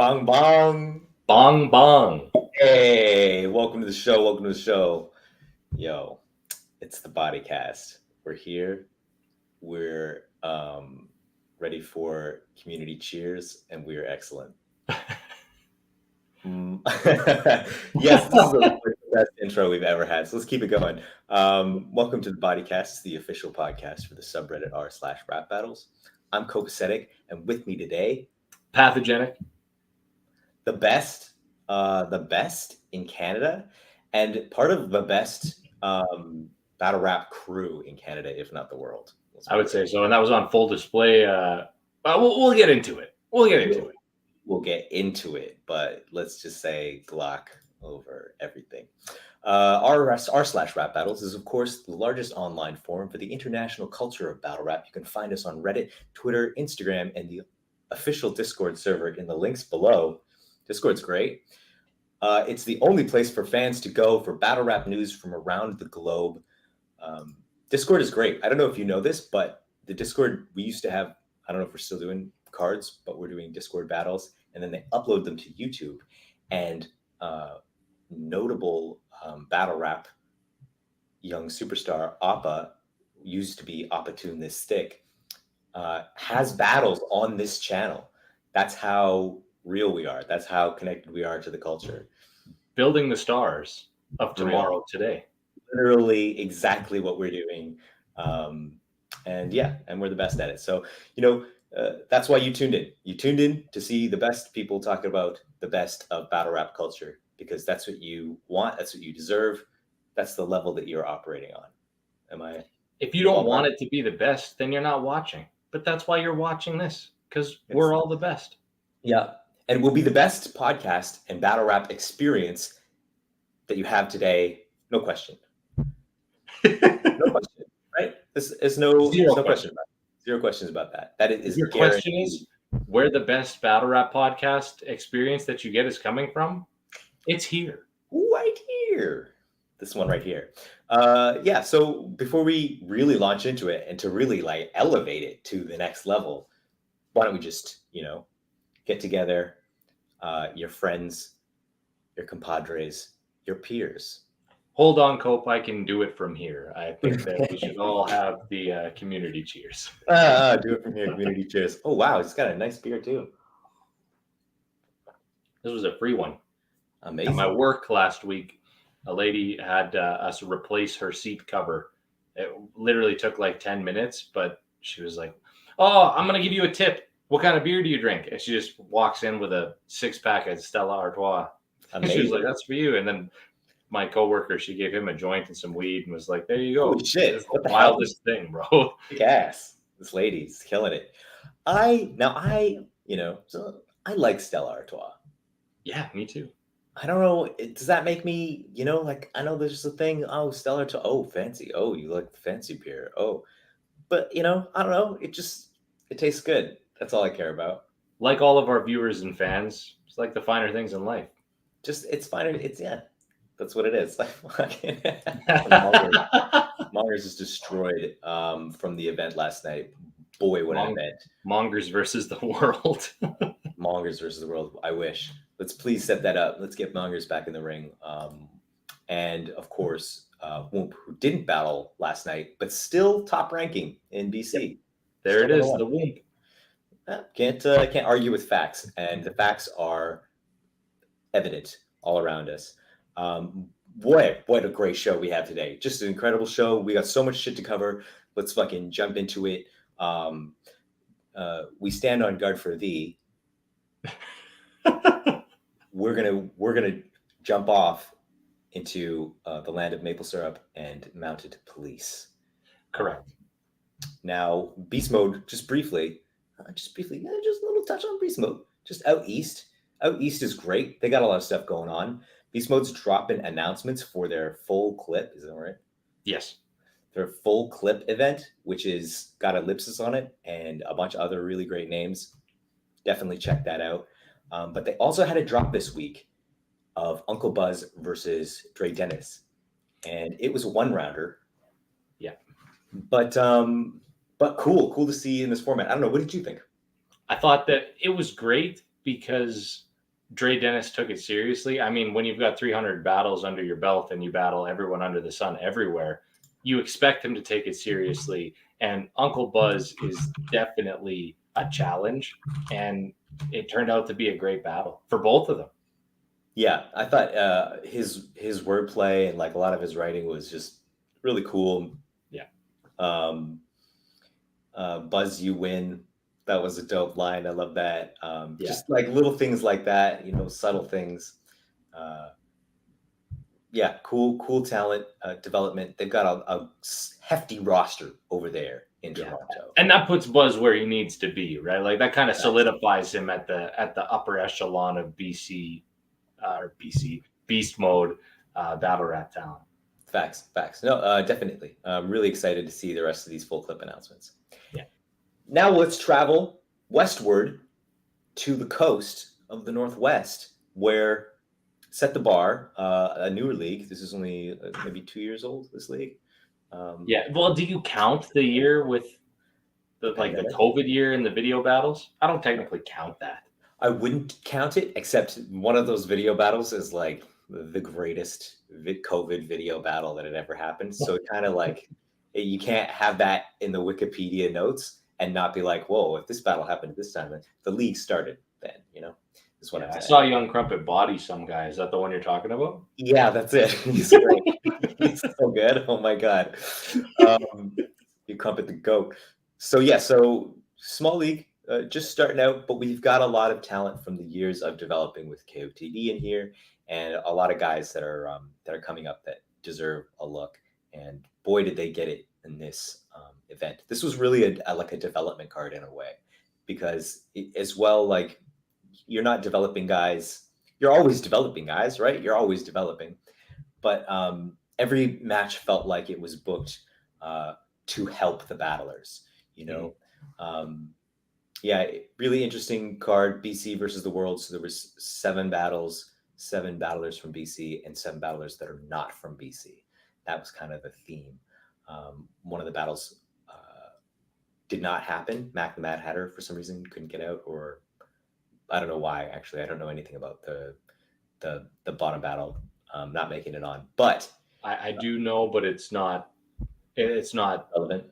Bong bong. Bong bong. Hey, welcome to the show. Welcome to the show. Yo, it's the Bodycast. We're here. We're ready for community cheers, and we're excellent. Yes, this is the best intro we've ever had. So let's keep it going. Welcome to the Bodycast, the official podcast for the subreddit r/rap battles. I'm Copasetic, and with me today, Pathogenic. the best in Canada, and part of the best battle rap crew in Canada, if not the world. I would say so, and that was on full display. We'll get into it. We'll get into it, but let's just say Glock over everything. R/rap battles is, of course, the largest online forum for the international culture of battle rap. You can find us on Reddit, Twitter, Instagram, and the official Discord server in the links below. Discord's great. It's the only place for fans to go for battle rap news from around the globe. Discord is great. I don't know if you know this, but the Discord, we used to have, I don't know if we're still doing cards, but we're doing Discord battles, and then they upload them to YouTube. And notable battle rap young superstar Appa, used to be Appa Tune This Stick, has battles on this channel. That's how real we are. That's how connected we are to the culture. Building the stars of tomorrow today. Literally exactly what we're doing. And we're the best at it. So, that's why you tuned in. You tuned in to see the best people talking about the best of battle rap culture, because that's what you want. That's what you deserve. That's the level that you're operating on. If you don't want it to be the best, then you're not watching. But that's why you're watching this, because we're all the best. Yeah. And will be the best podcast and battle rap experience that you have today. No question. No question, right? There's no question about it. Zero questions about that. That is your question is where the best battle rap podcast experience that you get is coming from. It's here. Right here. This one right here. So before we really launch into it and to really elevate it to the next level, why don't we just, get together, your friends, your compadres, your peers. Hold on, Cope. I can do it from here. I think that we should all have the community cheers. Do it from here, community cheers. Oh, wow. It's got a nice beer, too. This was a free one. Amazing. At my work last week, a lady had us replace her seat cover. It literally took like 10 minutes, but she was like, "Oh, I'm going to give you a tip. What kind of beer do you drink?" And she just walks in with a 6-pack of Stella Artois. And she was like, "That's for you." And then my coworker, she gave him a joint and some weed and was like, "There you go." Holy shit. It's the wildest thing, bro. Yes. This lady's killing it. I like Stella Artois. Yeah, me too. I don't know. Does that make me, I know there's just a thing. Oh, Stella Artois. Oh, fancy. Oh, you like the fancy beer. Oh, but I don't know. It tastes good. That's all I care about. Like all of our viewers and fans, it's like the finer things in life. It's finer. That's what it is. Mongers is destroyed from the event last night. Boy, what an event. Mongers versus the world. Mongers versus the world. I wish. Let's please set that up. Let's get Mongers back in the ring. And of course, Whoop, who didn't battle last night, but still top ranking in BC. Yep. There it is, the Whoop. Can't argue with facts, and the facts are evident all around us. What a great show we have today. Just an incredible show. We got so much shit to cover. Let's fucking jump into it. We stand on guard for thee. We're gonna jump off into the land of maple syrup and mounted police. Correct. Now, beast mode, just briefly, just a little touch on beast mode. Just out east. Out east is great. They got a lot of stuff going on. Beast Mode's dropping announcements for their full clip. Is that right? Yes. Their full clip event, which is got Ellipsis on it and a bunch of other really great names. Definitely check that out. But they also had a drop this week of Uncle Buzz versus Dre Dennis. And it was a 1-rounder. Yeah. But cool to see in this format. I don't know. What did you think? I thought that it was great because Dre Dennis took it seriously. I mean, when you've got 300 battles under your belt and you battle everyone under the sun everywhere, you expect him to take it seriously. And Uncle Buzz is definitely a challenge. And it turned out to be a great battle for both of them. Yeah, I thought his wordplay and like a lot of his writing was just really cool. Yeah. Buzz, you win. That was a dope line. I love that. Yeah. Just like little things like that, subtle things. Yeah, cool talent development. They've got a hefty roster over there in Toronto. And that puts Buzz where he needs to be, right? Like that kind of solidifies him at the upper echelon of BC beast mode battle rap talent. Facts. No, definitely. I'm really excited to see the rest of these full clip announcements. Yeah. Now let's travel westward to the coast of the Northwest, where Set the Bar, a newer league. This is only maybe 2 years old, this league. Yeah. Well, do you count the year with the COVID year in the video battles? I don't technically count that. I wouldn't count it, except one of those video battles is like the greatest COVID video battle that had ever happened. So it kind of like, you can't have that in the Wikipedia notes and not be like, whoa, if this battle happened this time, the league started then, is what I'm saying. I saw Young Crumpet body some guy. Is that the one you're talking about? Yeah, that's it. He's great. He's so good. Oh my God. You Crumpet the GOAT. So small league, just starting out, but we've got a lot of talent from the years of developing with KOTD in here, and a lot of guys that are coming up that deserve a look. And boy, did they get it in this event. This was really like a development card in a way, because as well, like, you're not developing guys. You're always developing guys, right? You're always developing, but every match felt like it was booked to help the battlers. Yeah, really interesting card. BC versus the world. So there was 7 battles, 7 battlers from BC, and 7 battlers that are not from BC. That was kind of the theme. One of the battles did not happen. Mac the Mad Hatter, for some reason, couldn't get out, or I don't know why. Actually, I don't know anything about the bottom battle not making it on. But I do know, but it's not relevant.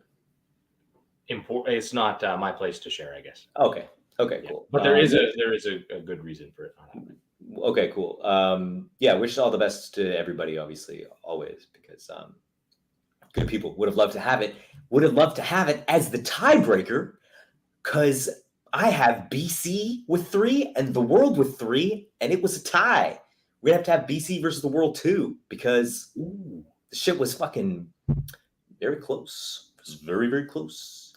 Important. It's not my place to share, I guess. Okay, yeah. Cool. But there is a good reason for it not happening. Okay, cool. Yeah, wish all the best to everybody, obviously, always, because good people would have loved to have it. Would have loved to have it as the tiebreaker, because I have BC with 3 and the world with 3, and it was a tie. We'd have to have BC versus the world too, because the shit was fucking very close. It was very, very close.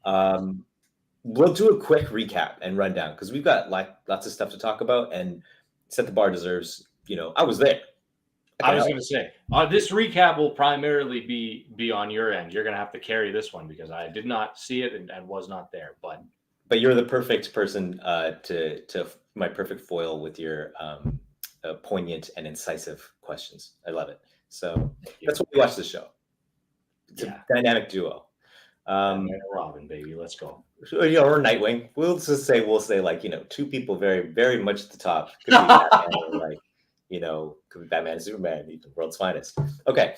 We'll do a quick recap and rundown, because we've got like lots of stuff to talk about, and Set the Bar deserves, I was there. I was going to say, this recap will primarily be on your end. You're going to have to carry this one, because I did not see it and was not there. But you're the perfect person to my perfect foil with your poignant and incisive questions. I love it. So that's what we watch the show. It's a dynamic duo. Robin, baby, let's go. Or Nightwing. We'll say like, 2 people very, very much at the top. Could be Batman, or like, could be Batman and Superman, the world's finest. Okay.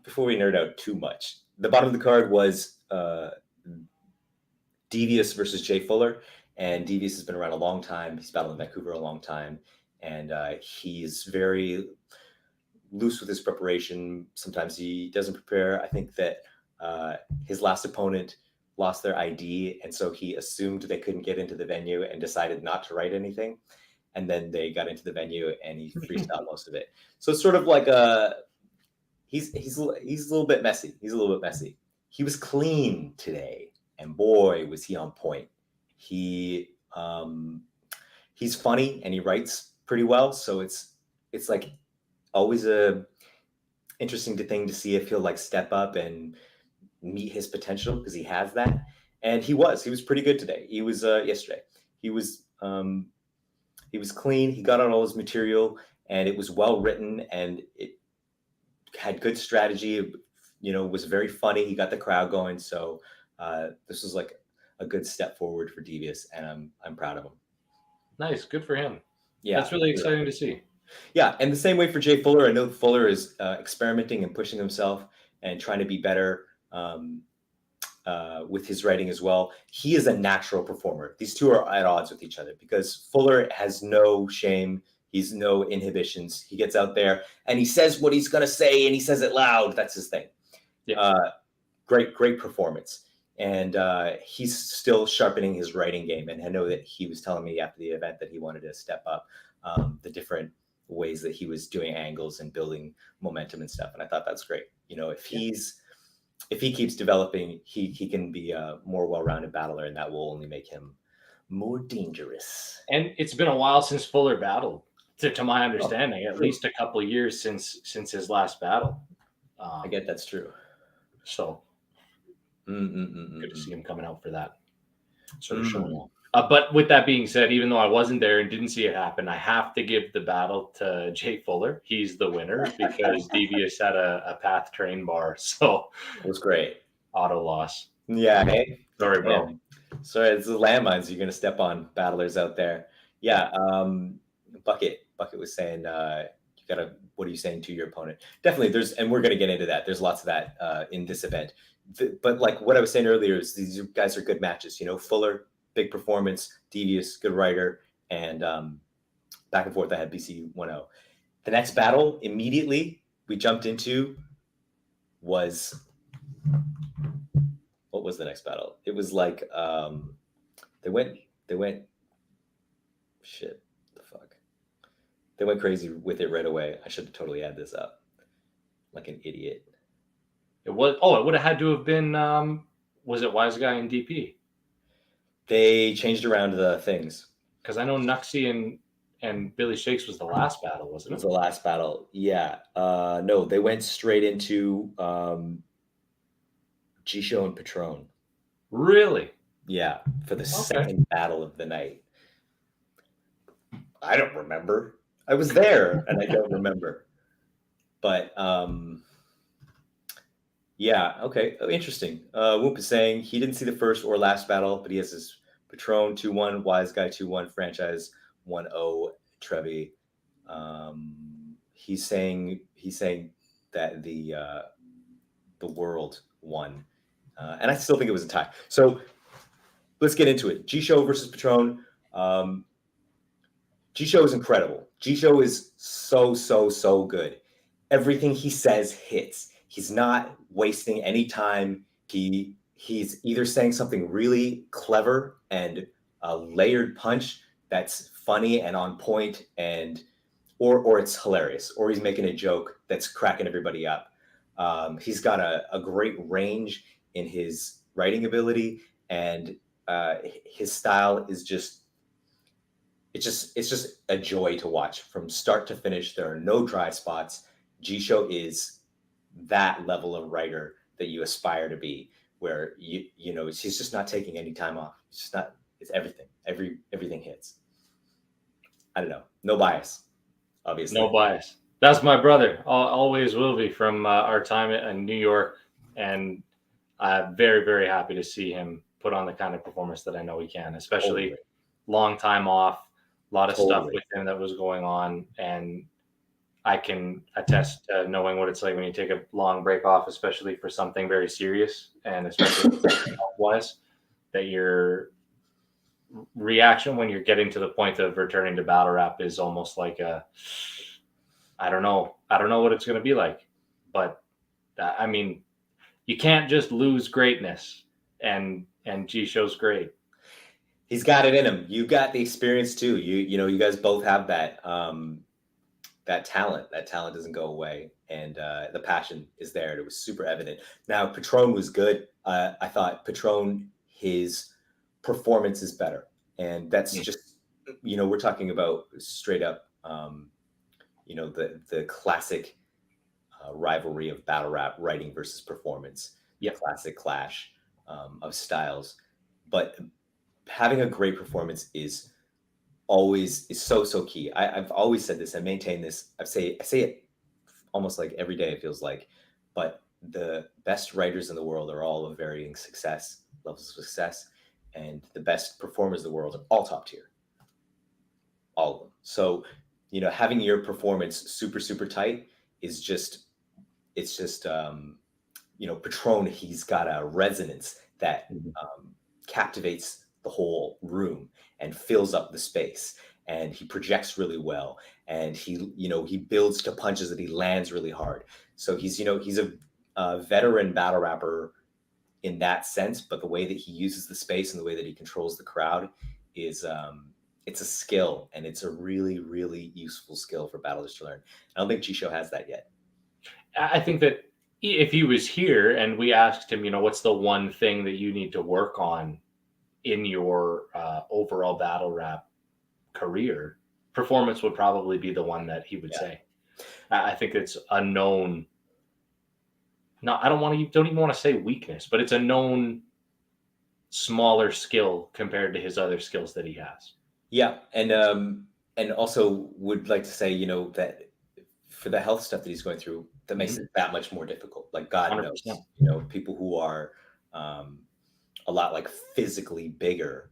Before we nerd out too much, the bottom of the card was Devious versus Jay Fuller. And Devious has been around a long time. He's battled in Vancouver a long time. And he's very loose with his preparation. Sometimes he doesn't prepare. I think that his last opponent lost their ID, and so he assumed they couldn't get into the venue and decided not to write anything. And then they got into the venue and he freestyled most of it. So it's sort of like he's a little bit messy. He was clean today, and boy, was he on point. He's funny and he writes pretty well. So it's like always a interesting thing to see if he'll like step up and meet his potential, because he has that. And he was pretty good today. He was yesterday. He was clean. He got on all his material, and it was well written, and it had good strategy. Was very funny. He got the crowd going. So this was like a good step forward for Devious, and I'm proud of him. Nice, good for him. Yeah, That's really exciting to see. yeah, and the same way for Jay Fuller. I know Fuller is experimenting and pushing himself and trying to be better with his writing as well. He is a natural performer. These two are at odds with each other because Fuller has no shame. He's no inhibitions. He gets out there and he says what he's going to say and he says it loud. That's his thing. Yeah. Great performance. And he's still sharpening his writing game. And I know that he was telling me after the event that he wanted to step up the different ways that he was doing angles and building momentum and stuff. And I thought that's great. You know, if he keeps developing, he can be a more well-rounded battler, and that will only make him more dangerous. And it's been a while since Fuller battled, to my understanding, at least a couple of years since his last battle. I get that's true. So good to see him coming out for that sort of Mm. showing off. But with that being said, even though I wasn't there and didn't see it happen, I have to give the battle to Jay Fuller. He's the winner because Devious had a path train bar. So It was great. auto loss. Yeah, hey? Sorry, bro. Man. Sorry, it's the landmines you're going to step on, battlers out there. Yeah, Bucket was saying, you got to, what are you saying to your opponent? Definitely, and we're going to get into that. There's lots of that in this event. But like what I was saying earlier is these guys are good matches. You know, Fuller, big performance, Devious, good writer, and back and forth. I had BC 1-0. The next battle immediately we jumped into was, what was the next battle? It was like they went shit, the fuck. They went crazy with it right away. I should have totally had this up like an idiot. It would have had to have been was it Wise Guy and DP? They changed around the things. Because I know Nuxie and Billy Shakes was the last battle, wasn't It it? was the last battle. Yeah. No, they went straight into G-Show and Patron. Really? Yeah, for the second battle of the night. I don't remember. I was there and I don't remember. But yeah, okay. Oh, interesting. Whoop is saying he didn't see the first or last battle, but he has his Patron 2-1, Wise Guy 2-1, Franchise 1-0, Trevi. He's saying that the world won. And I still think it was a tie. So let's get into it. G-Show versus Patron. G-Show is incredible. G-Show is so good. Everything he says hits. He's not wasting any time. He's either saying something really clever and a layered punch that's funny and on point, and or it's hilarious, or he's making a joke that's cracking everybody up. He's got a great range in his writing ability, and his style is just a joy to watch from start to finish. There are no dry spots. G-Show is that level of writer that you aspire to be, where you know he's just not taking any time off. It's just not. It's everything. Everything hits. I don't know. No bias, obviously. No bias. That's my brother. Always will be from our time in New York, and I'm very, very happy to see him put on the kind of performance that I know he can, especially long time off, a lot of stuff with him that was going on, and I can attest to knowing what it's like when you take a long break off, especially for something very serious, and especially health-wise, that your reaction when you're getting to the point of returning to Battlerap is almost like I don't know what it's going to be like, but I mean, you can't just lose greatness, and G-Show's great. He's got it in him. You got the experience too. You know, you guys both have that that talent. That talent doesn't go away, and the passion is there. And it was super evident. Now, Patron was good. I thought Patron, his performance is better, and that's just, you know, we're talking about straight up, you know, the classic rivalry of Battlerap, writing versus performance. Yeah, classic clash of styles, but having a great performance is so key. I've always said this and maintain this. I say it almost like every day, it feels like, but the best writers in the world are all of varying levels of success, and the best performers in the world are all top tier. all of them. So, you know, having your performance super, super tight is just, it's just, you know, Patron, he's got a resonance that captivates the whole room and fills up the space. And he projects really well. And he, you know, he builds to punches that he lands really hard. So he's, you know, he's a veteran battle rapper in that sense, but the way that he uses the space and the way that he controls the crowd is, it's a skill, and it's a really, really useful skill for battlers to learn. I don't think Jisho has that yet. I think that if he was here and we asked him, you know, what's the one thing that you need to work on in your overall battle rap career, performance would probably be the one that he would say. I think it's a known, don't even want to say weakness, but it's a known smaller skill compared to his other skills that he has. Yeah, and also would like to say, you know, that for the health stuff that he's going through, that makes it that much more difficult. Like God 100%. knows, you know, people who are a lot like physically bigger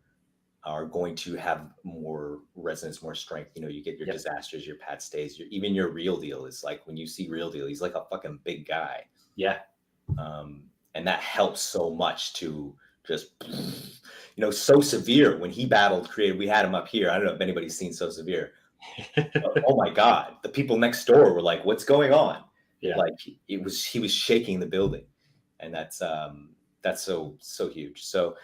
are going to have more resonance, more strength. You know, you get your disasters, your Pat Stays, even your Real Deal is like, when you see Real Deal, he's like a fucking big guy. Yeah. And that helps so much to just, you know, So Severe, when he battled Creative, we had him up here. I don't know if anybody's seen So Severe. Oh my God. The people next door were like, what's going on? Yeah. Like he was shaking the building. And that's so huge. So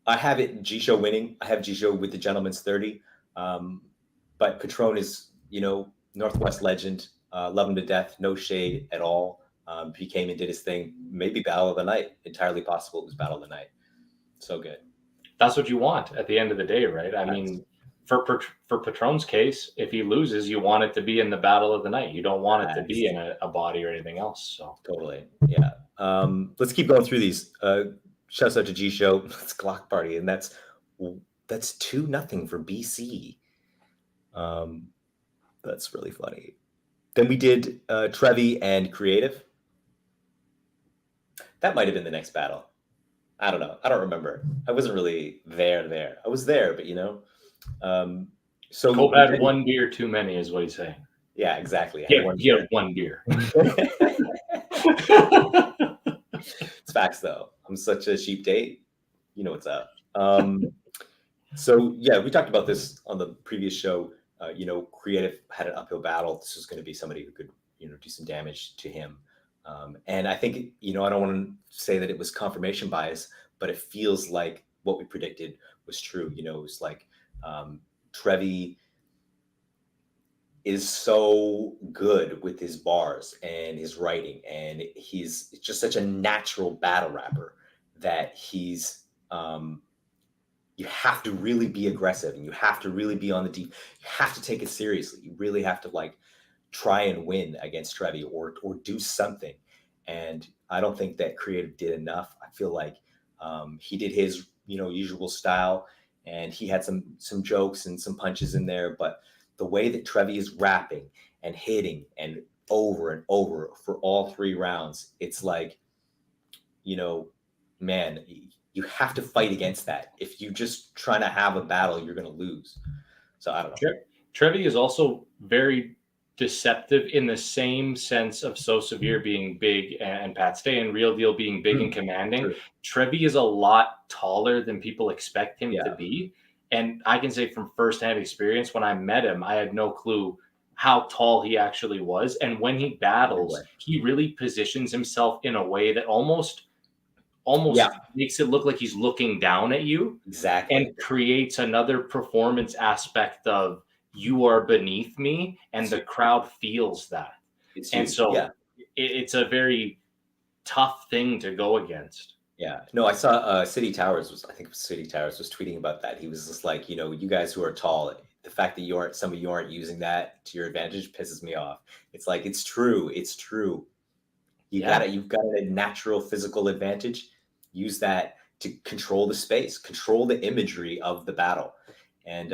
I have it Jisho winning. I have Jisho with the Gentleman's 30. But Patron is, you know, Northwest legend. Love him to death. No shade at all. He came and did his thing. Maybe Battle of the Night. Entirely possible it was Battle of the Night. So good. That's what you want at the end of the day, right? I mean, for Patron's case, if he loses, you want it to be in the Battle of the Night. You don't want it to be in a body or anything else. So totally, yeah. Let's keep going through these. Shouts out to Jisho. It's Glock Party, and that's 2-0 for BC. That's really funny. Then we did Trevi and Creative. That might have been the next battle. I don't know. I don't remember. I wasn't really there. I was there, but you know. So Cope had one beer too many, is what he's saying. Yeah, exactly. He had one beer. It's facts, though. I'm such a cheap date. You know what's up. So yeah, we talked about this on the previous show. You know, Creative had an uphill battle. This was going to be somebody who could, you know, do some damage to him. And I think, you know, I don't want to say that it was confirmation bias, but it feels like what we predicted was true. You know, it was like Trevi is so good with his bars and his writing, and he's just such a natural battle rapper that he's you have to really be aggressive, and you have to really be on the deep. You have to take it seriously. You really have to like try and win against Trevi or do something. And I don't think that Creative did enough. I feel like he did his, you know, usual style, and he had some jokes and some punches in there, but the way that Trevi is rapping and hitting and over for all 3 rounds, it's like, you know, man, you have to fight against that. If you just trying to have a battle, you're going to lose. So I don't know. Trevi is also very deceptive in the same sense of So Severe being big and Pat Stay and Real Deal being big and commanding. True. Trevi is a lot taller than people expect him to be. And I can say from firsthand experience, when I met him, I had no clue how tall he actually was. And when he battles, he really positions himself in a way that almost makes it look like he's looking down at you. Exactly. And creates another performance aspect of you are beneath me, and the crowd feels that. It's a very tough thing to go against. Yeah, no, I saw City Towers was tweeting about that. He was just like, you know, you guys who are tall, the fact that some of you aren't using that to your advantage pisses me off. It's like, it's true. You've got a natural physical advantage. Use that to control the space, control the imagery of the battle. And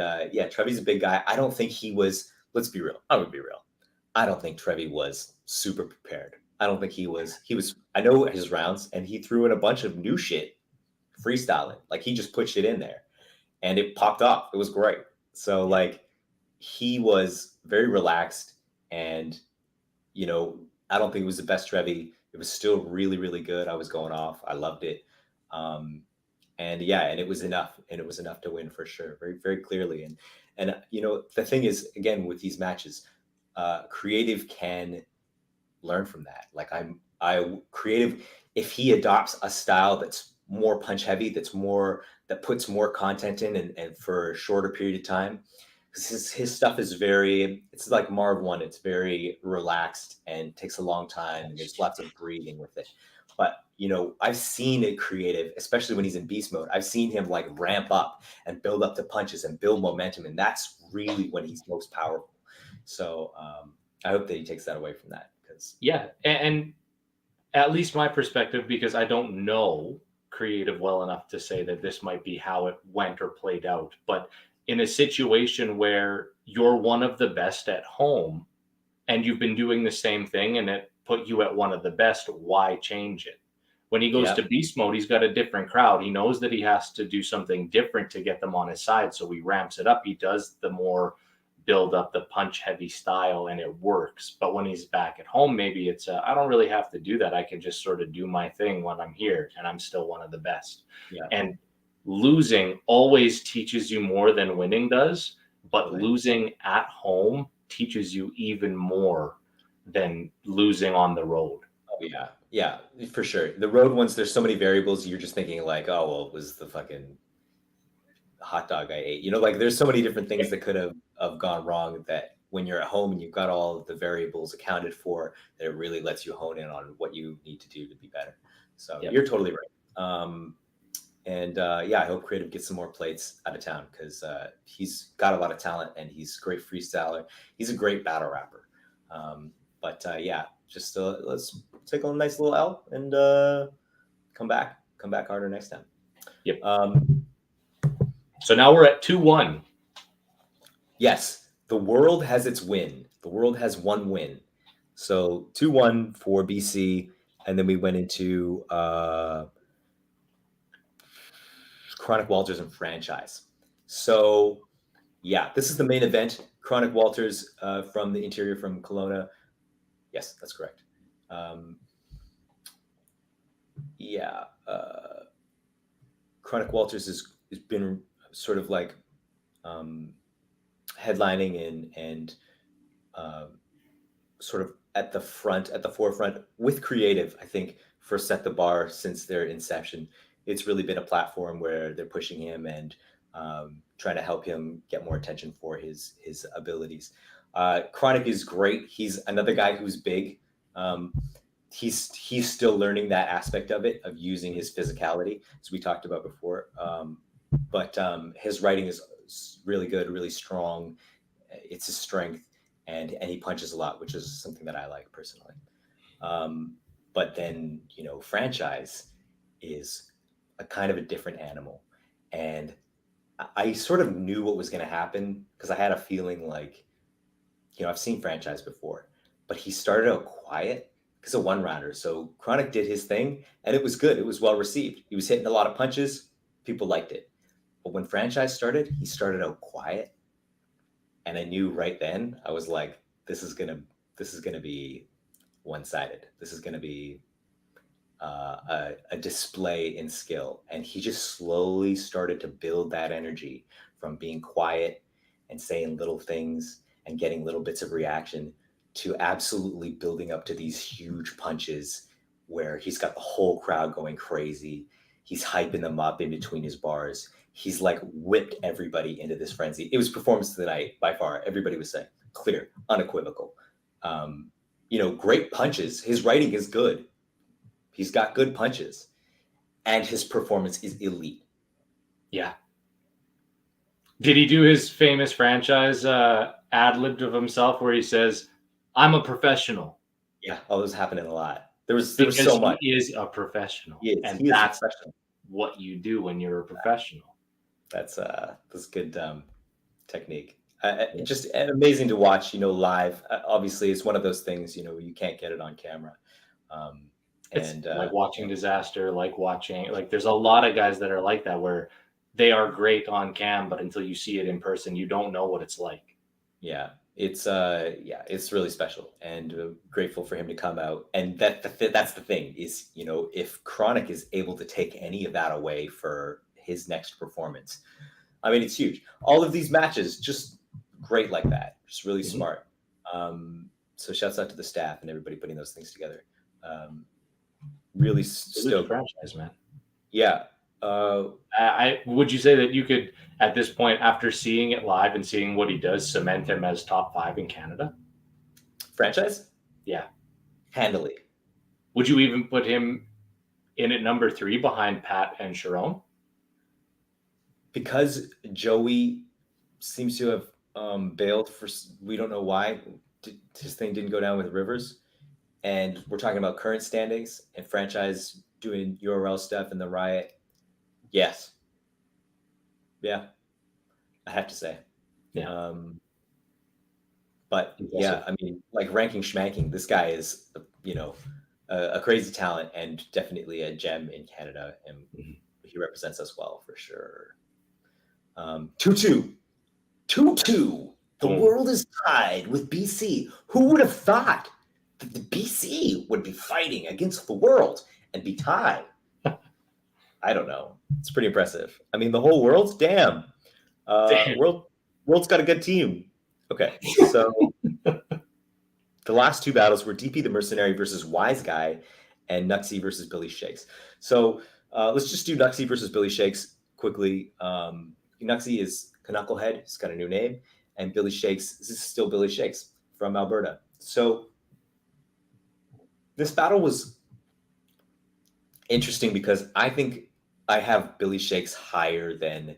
Trevi's a big guy. I don't think he was, let's be real. I'm gonna be real. I don't think Trevi was super prepared. I don't think he was, I know his rounds, and he threw in a bunch of new shit, freestyling. Like he just put shit in there and it popped off. It was great. So like, he was very relaxed, and I don't think it was the best Trevi. It was still really, really good. I was going off. I loved it. And it was enough, and it was enough to win for sure, very, very clearly. And the thing is, again, with these matches, creative can learn from that. Like I creative, if he adopts a style that's more punch heavy, that puts more content in, and for a shorter period of time, because his stuff is it's like Marv one. It's very relaxed and takes a long time, and there's lots of breathing with it. But I've seen it creative, especially when he's in beast mode. I've seen him like ramp up and build up the punches and build momentum, and that's really when he's most powerful. So I hope that he takes that away from that, because and at least my perspective, because I don't know creative well enough to say that this might be how it went or played out, but in a situation where you're one of the best at home and you've been doing the same thing and it put you at one of the best, why change it? When he goes to beast mode, he's got a different crowd. He knows that he has to do something different to get them on his side, so he ramps it up. He does the more build up, the punch heavy style, and it works. But when he's back at home, maybe it's I don't really have to do that. I can just sort of do my thing when I'm here, and I'm still one of the best. And losing always teaches you more than winning does, but losing at home teaches you even more than losing on the road. Oh yeah, for sure. The road ones, there's so many variables. You're just thinking like, oh well, it was the fucking hot dog I ate. Like there's so many different things that could have gone wrong, that when you're at home and you've got all the variables accounted for, that it really lets you hone in on what you need to do to be better. So you're totally right. I hope creative gets some more plates out of town, because he's got a lot of talent and he's a great freestyler. He's a great battle rapper. Just let's take a nice little L and come back harder next time. So now we're at 2-1. Yes, the world has its win. The world has one win. So 2-1 for BC, and then we went into Chronic Walters and Franchise. So this is the main event. Chronic Walters from the interior, from Kelowna. Yes, that's correct. Chronic Walters has been sort of like headlining and sort of at the forefront with creative, I think, for Set the Bar since their inception. It's really been a platform where they're pushing him and trying to help him get more attention for his abilities. Chronic is great. He's another guy who's big. He's still learning that aspect of it, of using his physicality, as we talked about before. But his writing is really good, really strong. It's his strength, and he punches a lot, which is something that I like personally. But then, Franchise is a kind of a different animal. And I sort of knew what was going to happen, because I had a feeling like, I've seen Franchise before, but he started out quiet because a one-rounder. So Chronic did his thing, and it was good. It was well received. He was hitting a lot of punches. People liked it. But when Franchise started, he started out quiet. And I knew right then, I was like, this is gonna be one-sided. This is gonna be a display in skill. And he just slowly started to build that energy from being quiet and saying little things and getting little bits of reaction, to absolutely building up to these huge punches where he's got the whole crowd going crazy. He's hyping them up in between his bars. He's like whipped everybody into this frenzy. It was performance of the night by far. Everybody was saying clear, unequivocal. Great punches. His writing is good. He's got good punches, and his performance is elite. Yeah. Did he do his famous Franchise ad-lib of himself where he says, "I'm a professional"? Yeah, that was happening a lot. There was so much. He is a professional, and he that's what you do when you're a professional. That's good technique. Just amazing to watch, live. Obviously, it's one of those things, you can't get it on camera. It's like watching Disaster, there's a lot of guys that are like that, where they are great on cam, but until you see it in person, you don't know what it's like. Yeah, it's really special, and grateful for him to come out. And that's the thing is, if Chronic is able to take any of that away for his next performance, I mean, it's huge. All of these matches just great like that, just really Mhm. smart. So shouts out to the staff and everybody putting those things together. Really It's a good stoked. franchise, man. Yeah. I would you say that you could, at this point, after seeing it live and seeing what he does, cement him as top 5 in Canada? Franchise? Yeah. Handily. Would you even put him in at number 3 behind Pat and Sharon? Because Joey seems to have bailed for, we don't know why. His thing didn't go down with Rivers. And we're talking about current standings and franchise doing URL stuff in the Riot. Yes. Yeah. I have to say. Yeah. But yeah, I mean, like ranking schmanking, this guy is, a crazy talent and definitely a gem in Canada. And he represents us well for sure. 2-2. 2-2. The world is tied with BC. Who would have thought that the BC would be fighting against the world and be tied? I don't know. It's pretty impressive. I mean, the whole world? Damn. World's got a good team. Okay, so the last 2 battles were DP the Mercenary versus Wise Guy and Nuxie versus Billy Shakes. So let's just do Nuxie versus Billy Shakes quickly. Nuxie is Knucklehead. He's got a new name. And Billy Shakes, this is still Billy Shakes from Alberta. So this battle was interesting because I think I have Billy Shakes higher than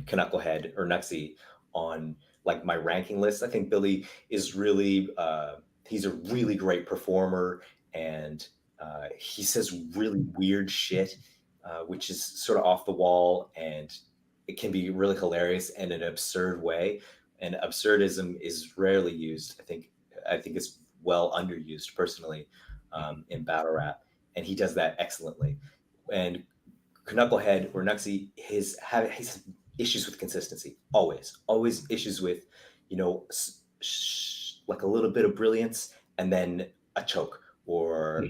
Knucklehead or Nuxie on like my ranking list. I think Billy is really, he's a really great performer, and he says really weird shit, which is sort of off the wall, and it can be really hilarious in an absurd way. And absurdism is rarely used. I think it's well underused personally in battle rap, and he does that excellently. And Knucklehead or Nuxie, his issues with consistency. Always issues with, like a little bit of brilliance and then a choke or,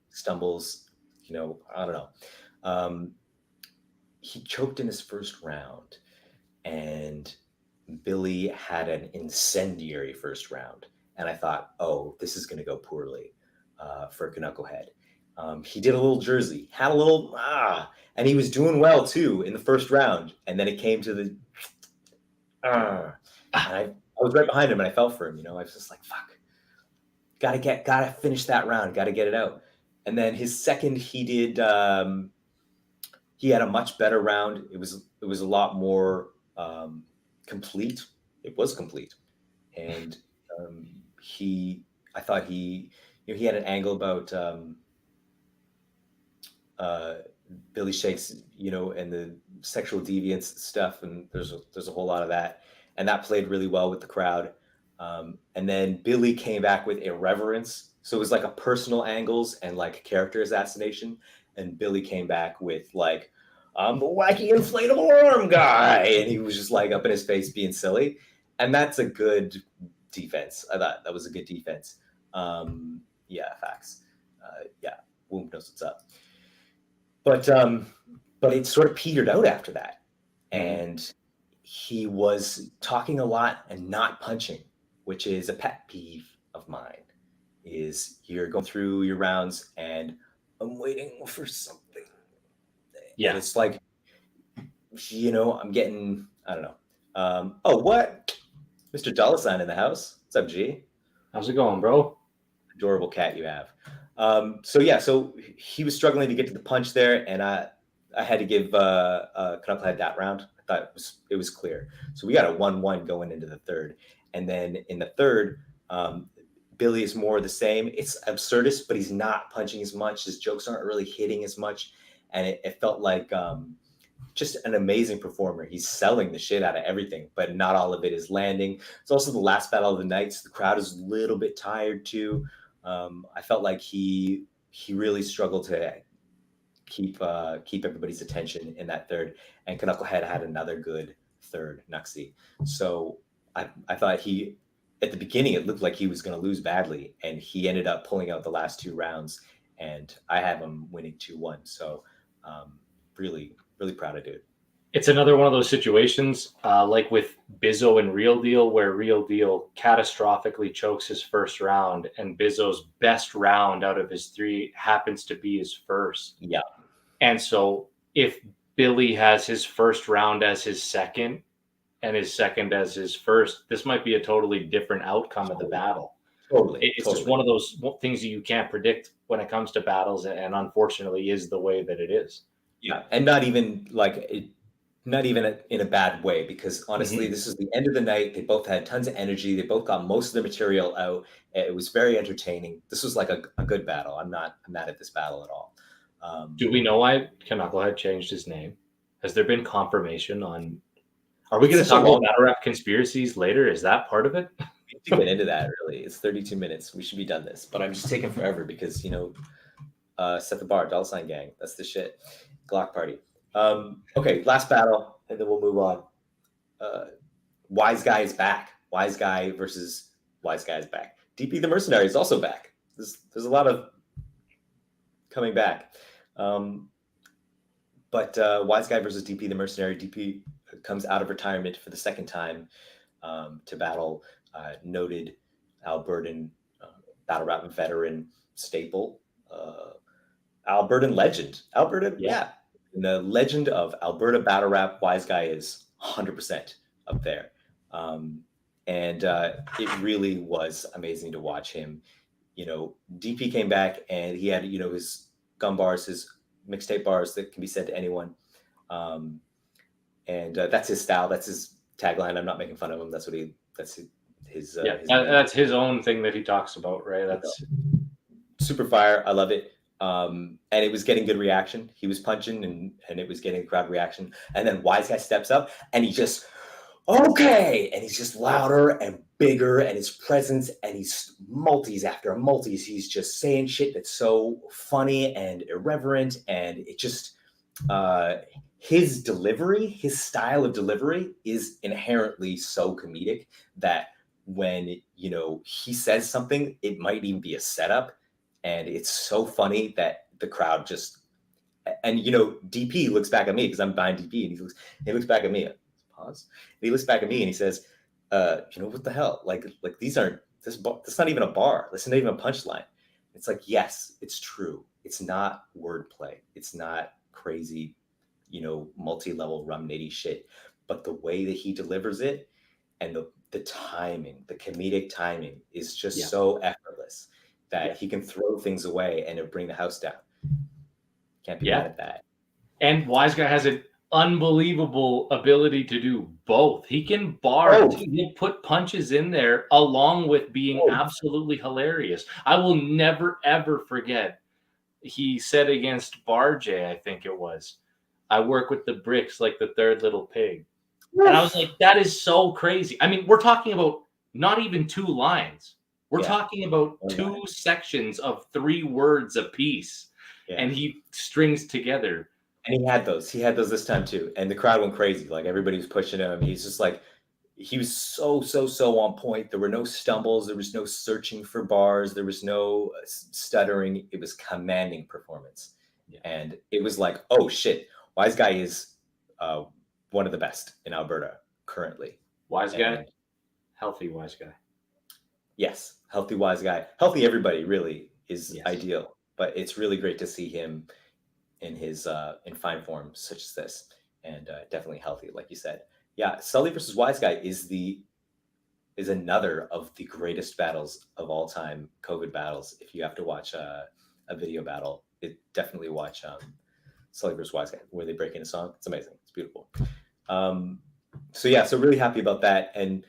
stumbles, I don't know. He choked in his first round, and Billy had an incendiary first round. And I thought, oh, this is going to go poorly for Knucklehead. He did a little Jersey, had a little, and he was doing well too in the first round. And then it came to the, and I was right behind him and I fell for him. I was just like, fuck, gotta finish that round, gotta get it out. And then his second, he did, he had a much better round. It was a lot more complete. It was complete. And I thought he had an angle about, Billy Shakes, and the sexual deviance stuff, and there's a whole lot of that, and that played really well with the crowd. And then Billy came back with irreverence, so it was like a personal angles and like character assassination. And Billy came back with like, I'm the wacky inflatable arm guy, and he was just like up in his face being silly, and that's a good defense. I thought that was a good defense. Yeah, facts. Yeah, Womp knows what's up. But it sort of petered out after that. And he was talking a lot and not punching, which is a pet peeve of mine. Is you're going through your rounds and I'm waiting for something. Yeah. And it's like, I'm getting, I don't know. Oh, what? Mr. Dollarsign in the house. What's up, G? How's it going, bro? Adorable cat you have. So he was struggling to get to the punch there, and I had to give Knucklehead that round. I thought it was clear. So we got a 1-1 going into the third. And then in the third, Billy is more the same. It's absurdist, but he's not punching as much. His jokes aren't really hitting as much. And it felt like just an amazing performer. He's selling the shit out of everything, but not all of it is landing. It's also the last battle of the night, so the crowd is a little bit tired too. I felt like he really struggled to keep everybody's attention in that third, and Knucklehead had another good third, Nuxie. So I thought at the beginning, it looked like he was going to lose badly, and he ended up pulling out the last 2 rounds, and I have him winning 2-1. So really, really proud of dude. It's another one of those situations like with Bizzo and Real Deal, where Real Deal catastrophically chokes his first round, and Bizzo's best round out of his 3 happens to be his first. Yeah. And so if Billy has his first round as his second and his second as his first, this might be a totally different outcome of the battle. Totally. It's just one of those things that you can't predict when it comes to battles, and unfortunately is the way that it is. Yeah, and not even in a bad way, because honestly, this is the end of the night. They both had tons of energy. They both got most of their material out. It was very entertaining. This was like a good battle. I'm not mad at this battle at all. Do we know why Knucklehead changed his name? Has there been confirmation on? Are we going to talk about Battlerap conspiracies later? Is that part of it? We need to get into that. Really, it's 32 minutes. We should be done this, but I'm just taking forever because set the bar, $sign gang. That's the shit. Glock party. Okay, last battle, and then we'll move on. Wise Guy is back. Wise Guy versus Wise Guy is back. DP the Mercenary is also back. There's a lot of coming back. But Wise Guy versus DP the Mercenary. DP comes out of retirement for the second time to battle noted Albertan Battlerap veteran staple, Albertan legend. Yeah. And the legend of Alberta Battlerap, Wise Guy is 100% up there. And it really was amazing to watch him. DP came back and he had, his gun bars, his mixtape bars that can be sent to anyone. And that's his style. That's his tagline. I'm not making fun of him. That's his own thing that he talks about, right? That's super fire. I love it. And it was getting good reaction. He was punching and it was getting crowd reaction. And then Wise Guy steps up and he just, okay. And he's just louder and bigger, and his presence, and he's multis after multis. He's just saying shit that's so funny and irreverent. And it just, his delivery, his style of delivery is inherently so comedic that when, he says something, it might even be a setup. And it's so funny that the crowd just, and DP looks back at me because I'm behind DP, and he looks back at me. Pause. And he looks back at me and he says, what the hell? Like these aren't that's not even a bar. That's not even a punchline. It's like, yes, it's true. It's not wordplay. It's not crazy, multi-level rum nitty shit. But the way that he delivers it and the timing, the comedic timing is just so effortless that he can throw things away and it'll bring the house down. Can't be mad at that. And Wise Guy has an unbelievable ability to do both. He can bar, he'll put punches in there along with being absolutely hilarious. I will never, ever forget. He said against Barjay, I think it was, I work with the bricks like the third little pig. And I was like, that is so crazy. I mean, we're talking about not even 2 lines. We're talking about 2 sections of 3 words apiece, and he strings together. And he had those this time too. And the crowd went crazy. Like everybody was pushing him. He's just like, he was so on point. There were no stumbles. There was no searching for bars. There was no stuttering. It was commanding performance. Yeah. And it was like, oh shit, Wise Guy is one of the best in Alberta currently. Wise Guy, healthy Wise Guy. Yes, healthy Wise Guy. Healthy everybody really is ideal. But it's really great to see him in his in fine form such as this, and definitely healthy, like you said. Yeah, Sully versus Wise Guy is another of the greatest battles of all time, COVID battles. If you have to watch a video battle, definitely watch Sully versus Wise Guy, where they break in a song. It's amazing. It's beautiful. So really happy about that, and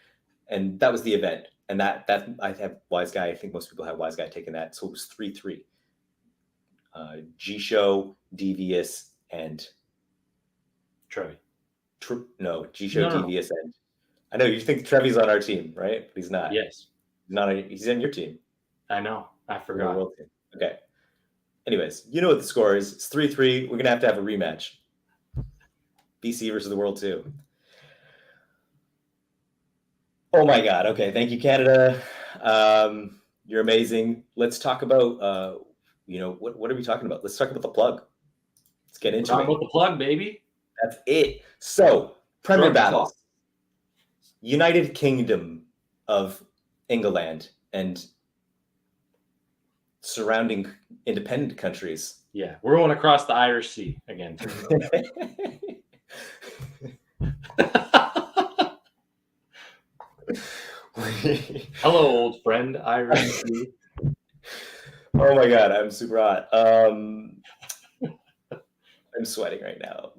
that was the event, and that I have Wise Guy. I think most people have Wise Guy taking that, so it was 3-3. G-Show, Devious, and Trevi. G-Show, Devious, and I know you think Trevi's on our team, right? But he's not. Yes. He's on your team. I know. I forgot. World team. Okay. Anyways, you know what the score is. It's 3-3. We're going to have a rematch. BC versus the World 2. Oh my God. Okay. Thank you, Canada. You're amazing. Let's talk about, what are we talking about? Let's talk about the plug. Let's get into Talking it. about the plug, baby. That's it. So, Premier Drunk Battles. United Kingdom of England and surrounding independent countries. Yeah, we're going across the Irish Sea again. Hello, old friend, Irish Sea. Oh my God, I'm super hot. I'm sweating right now.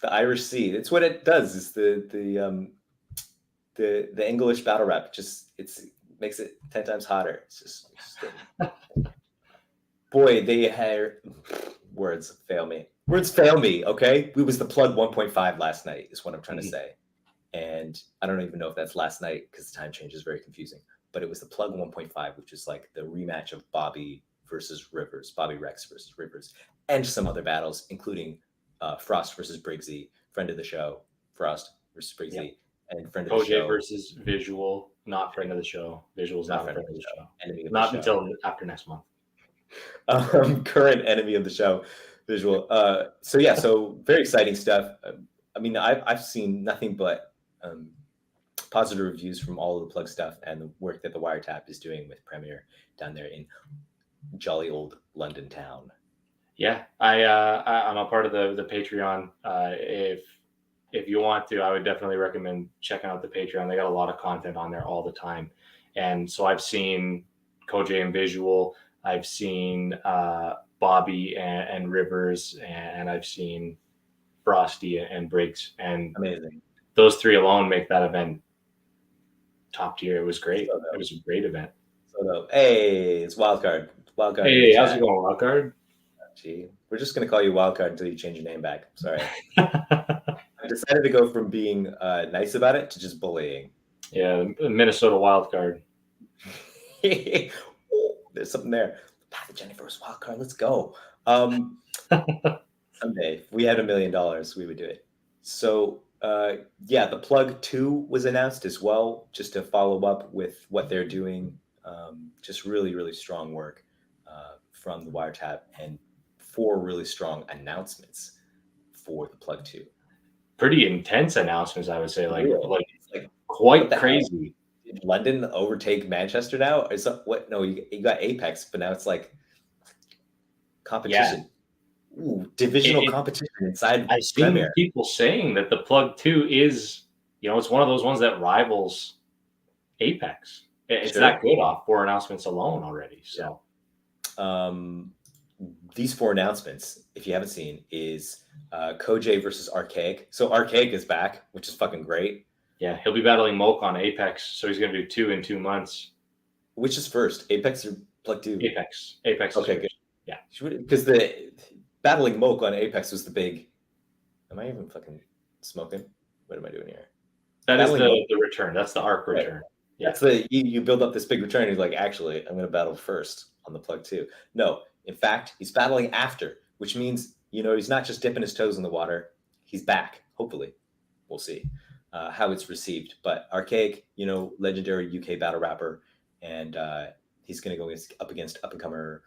The Irish Sea. It's what it does. Is the English battle rap. Makes it 10 times hotter. It's boy, they had words fail me. Words fail me. Okay, we was the plug 1.5 last night. Is what I'm trying to say. And I don't even know if that's last night because the time change is very confusing. But it was the plug 1.5, which is like the rematch of Bobby versus Rivers, Bobby Rex versus Rivers, and some other battles, including Frost versus Briggsy, friend of the show, Frost versus Briggsy, and friend of the show. OJ versus Visual, not friend of the show. Visual's not friend of the show. Enemy of not the show. until after next month. Current enemy of the show, Visual. So very exciting stuff. I mean, I've seen nothing but positive reviews from all of the plug stuff and the work that the Wiretap is doing with Premier down there in jolly old London town. Yeah, I'm a part of the Patreon. If you want to, I would definitely recommend checking out the Patreon. They got a lot of content on there all the time. And so I've seen Koj and Visual, I've seen Bobby and Rivers, and I've seen Frosty and Briggs. And amazing. Those three alone make that event top tier. It was great. It was a great event. Hey, it's Wildcard. Wildcard. Hey, how's it going, Wildcard? Gee, we're just going to call you Wildcard until you change your name back. Sorry. I decided to go from being nice about it to just bullying. Yeah, Minnesota Wildcard. There's something there. Pathogenic versus Wildcard. Let's go. Someday, if we had $1 million, we would do it. So, the plug 2 was announced as well, just to follow up with what they're doing. Just really, really strong work from the Wiretap and 4 really strong announcements for the plug 2. Pretty intense announcements, I would say, like quite crazy. Did London overtake Manchester now? Is that what? No, you got Apex, but now it's like competition. Yeah. Ooh, divisional competition inside. I've seen people saying that the plug 2 is, it's one of those ones that rivals Apex. It's that good off 4 announcements alone already. So, these 4 announcements, if you haven't seen, is Koj versus Archaic. So Archaic is back, which is fucking great. Yeah, he'll be battling Moke on Apex, so he's going to do 2 in 2 months. Which is first, Apex or plug 2? Apex. Okay, good. Yeah, because the battling Moke on Apex was the big. Am I even fucking smoking? What am I doing here? That is the return. That's the arc return. Right. Yeah. That's you build up this big return. He's like, actually, I'm going to battle first on the plug 2. No, in fact, he's battling after, which means he's not just dipping his toes in the water. He's back. Hopefully, we'll see how it's received. But Archaic, legendary UK battle rapper, and he's going to go up against up-and-comer,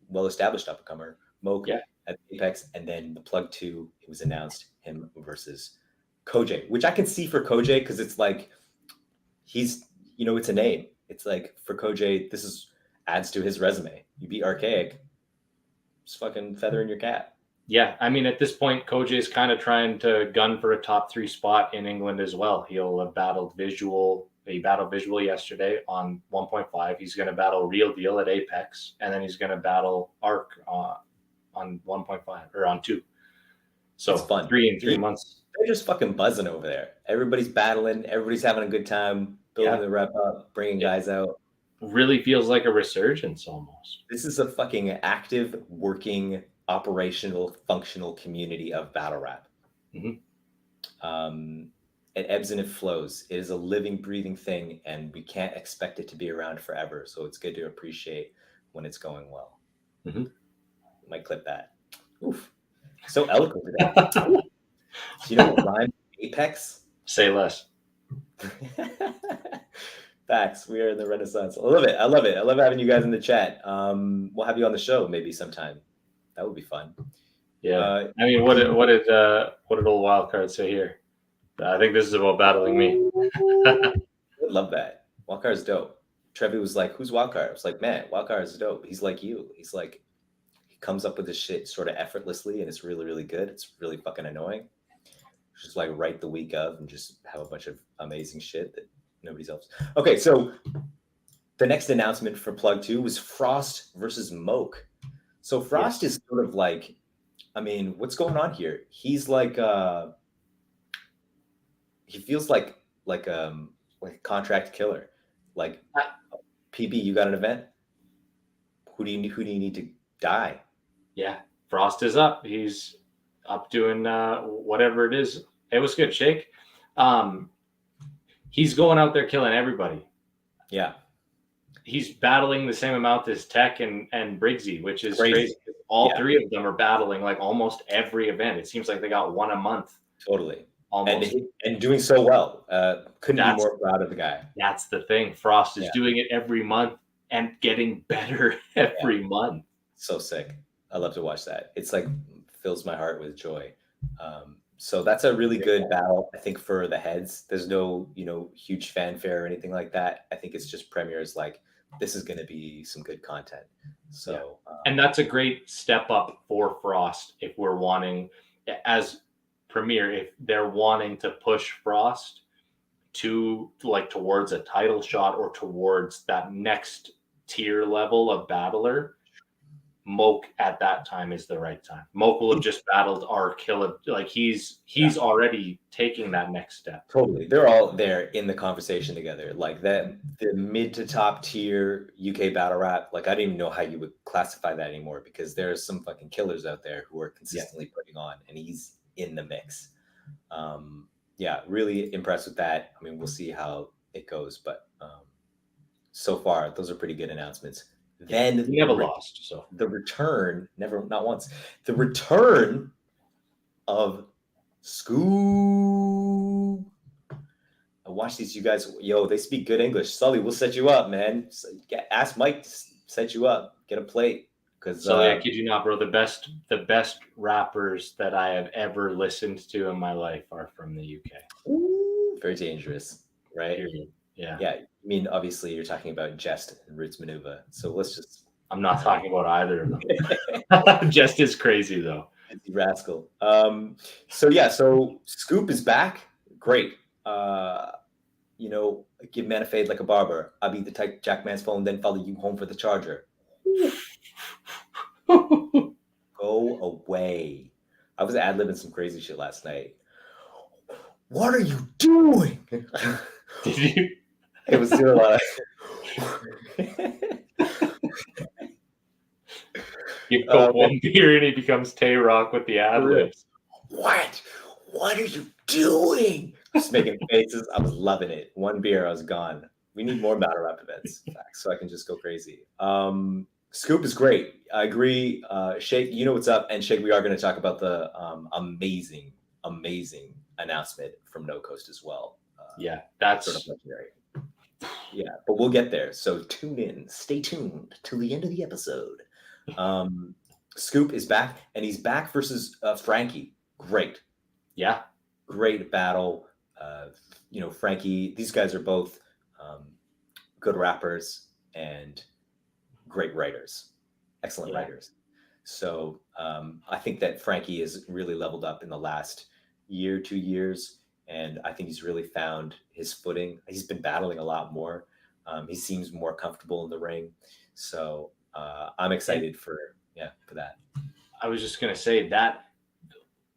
well-established up-and-comer Moke at Apex, and then the plug 2. It was announced him versus Koj, which I can see for Koj because it's like he's it's a name. It's like for Koj, this adds to his resume. You beat Archaic, just fucking feather in your cap. Yeah, I mean, at this point, Koj is kind of trying to gun for a top 3 spot in England as well. He'll have battled Visual. He battled Visual yesterday on 1.5. He's going to battle Real Deal at Apex, and then he's going to battle Arc on 1.5 or on 2. So it's fun. 3 in 3 months. They're just fucking buzzing over there. Everybody's battling. Everybody's having a good time, building the rep up, bringing guys out. Really feels like a resurgence almost. This is a fucking active, working, operational, functional community of battle rap. Mm-hmm. It ebbs and it flows. It is a living, breathing thing, and we can't expect it to be around forever. So it's good to appreciate when it's going well. Mm-hmm. Might clip that. Oof. So eloquent today. Do you know what rhymes Apex? Say less. Facts. We are in the Renaissance. I love it. I love it. I love having you guys in the chat. We'll have you on the show maybe sometime. That would be fun. Yeah. I mean, what did old Wildcard say here? I think this is about battling me. I love that. Wildcard's dope. Trevi was like, "Who's Wildcard?" I was like, "Man, Wildcard is dope. He's like you. He's like, he comes up with this shit sort of effortlessly, and it's really, really good. It's really fucking annoying. Just like write the week of and just have a bunch of amazing shit that nobody's else." Okay, so the next announcement for Plug 2 was Frost versus Moke. So Frost is sort of like, I mean, what's going on here? He's like, he feels like a contract killer. Like, PB, you got an event? Who do you need to die? Yeah, Frost is up. He's up doing whatever it is. It was good, Shake. He's going out there killing everybody. Yeah. He's battling the same amount as Tech and Briggsy, which is crazy. All three of them are battling like almost every event. It seems like they got one a month. Totally. Almost. And doing so well. Couldn't be more proud of the guy. That's the thing. Frost is doing it every month and getting better every month. So sick. I love to watch that. It's like fills my heart with joy. So that's a really good battle, I think, for the heads. There's no, huge fanfare or anything like that. I think it's just Premier's like, this is going to be some good content. So, and that's a great step up for Frost if we're wanting, as Premier, if they're wanting to push Frost to like towards a title shot or towards that next tier level of battler. Moke at that time is the right time. Moke will have just battled our killer. Like he's already taking that next step. Totally. They're all there in the conversation together. Like that, the mid to top tier UK battle rap. Like I don't even know how you would classify that anymore because there's some fucking killers out there who are consistently putting on, and he's in the mix. Really impressed with that. I mean, we'll see how it goes, but so far those are pretty good announcements. Then he never lost. So the return, not once. The return of Scoop. I watch these, you guys. Yo, they speak good English. Sully, we'll set you up, man. Ask Mike to set you up. Get a plate. Because I kid you not, bro. The best rappers that I have ever listened to in my life are from the UK. Ooh, very dangerous, right? Yeah. Yeah. I mean, obviously, you're talking about Jest and Roots Manuva. So let's just. I'm not talking about either of them. Jest is crazy, though. Rascal. So Scoop is back. Great. Give man a fade like a barber. I'll be the type Jack man's phone, then follow you home for the charger. Go away. I was ad-libbing some crazy shit last night. What are you doing? Did you? It was doing a lot of... You put one beer and he becomes Tay-Rock with the ad-libs. What are you doing? Just making faces. I was loving it. One beer, I was gone. We need more battle rap events, so I can just go crazy. Scoop is great. I agree. Shake, you know what's up. And Shake, we are going to talk about the amazing announcement from No Coast as well. That's sort of legendary. Yeah, but we'll get there. So tune in. Stay tuned till the end of the episode. Scoop is back, and he's back versus Frankie. Great. Yeah. Great battle. Frankie, these guys are both good rappers and great writers, excellent writers. So I think that Frankie has really leveled up in the last year, 2 years. And I think he's really found his footing. He's been battling a lot more. He seems more comfortable in the ring. So I'm excited for that. I was just going to say that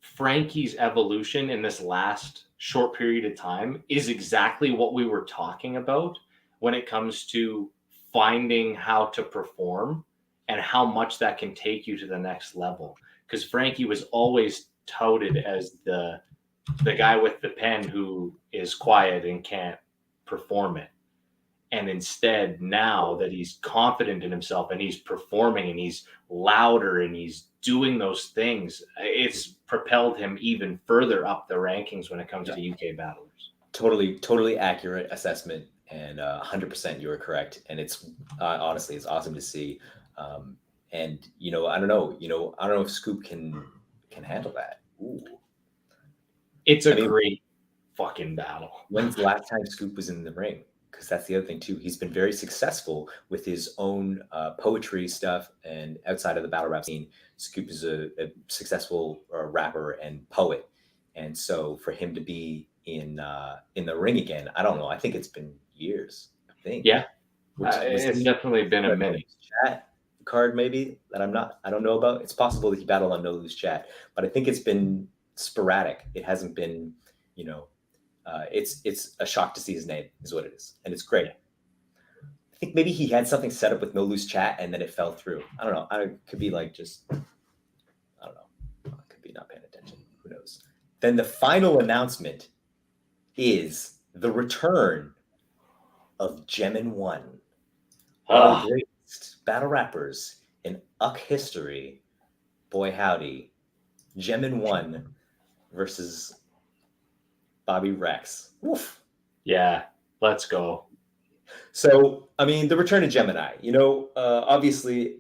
Frankie's evolution in this last short period of time is exactly what we were talking about when it comes to finding how to perform and how much that can take you to the next level. Because Frankie was always touted as the guy with the pen who is quiet and can't perform it. And instead, now that he's confident in himself and he's performing and he's louder and he's doing those things, it's propelled him even further up the rankings when it comes to UK battlers. Totally accurate assessment. And 100% you were correct. And it's honestly, it's awesome to see. And I don't know, I don't know if Scoop can handle that. Ooh. It's a great fucking battle. When's the last time Scoop was in the ring? Because that's the other thing too. He's been very successful with his own poetry stuff, and outside of the battle rap scene, Scoop is a successful rapper and poet. And so for him to be in the ring again, I don't know. I think it's been years. I think. Yeah, it's definitely been a minute. Chat card maybe that I don't know about. It's possible that he battled on No Lose Chat, but I think it's been sporadic. It hasn't been, it's a shock to see his name is what it is, and it's great. I think maybe he had something set up with No Lose Chat and then it fell through. I don't know. I could be like just, I don't know. I could be not paying attention. Who knows? Then the final announcement is the return of Gemin 1. One of the greatest battle rappers in UC history. Boy howdy. Gemin 1 versus Bobby Rex. Woof. Yeah, let's go. So, I mean, the return of Gemini, obviously,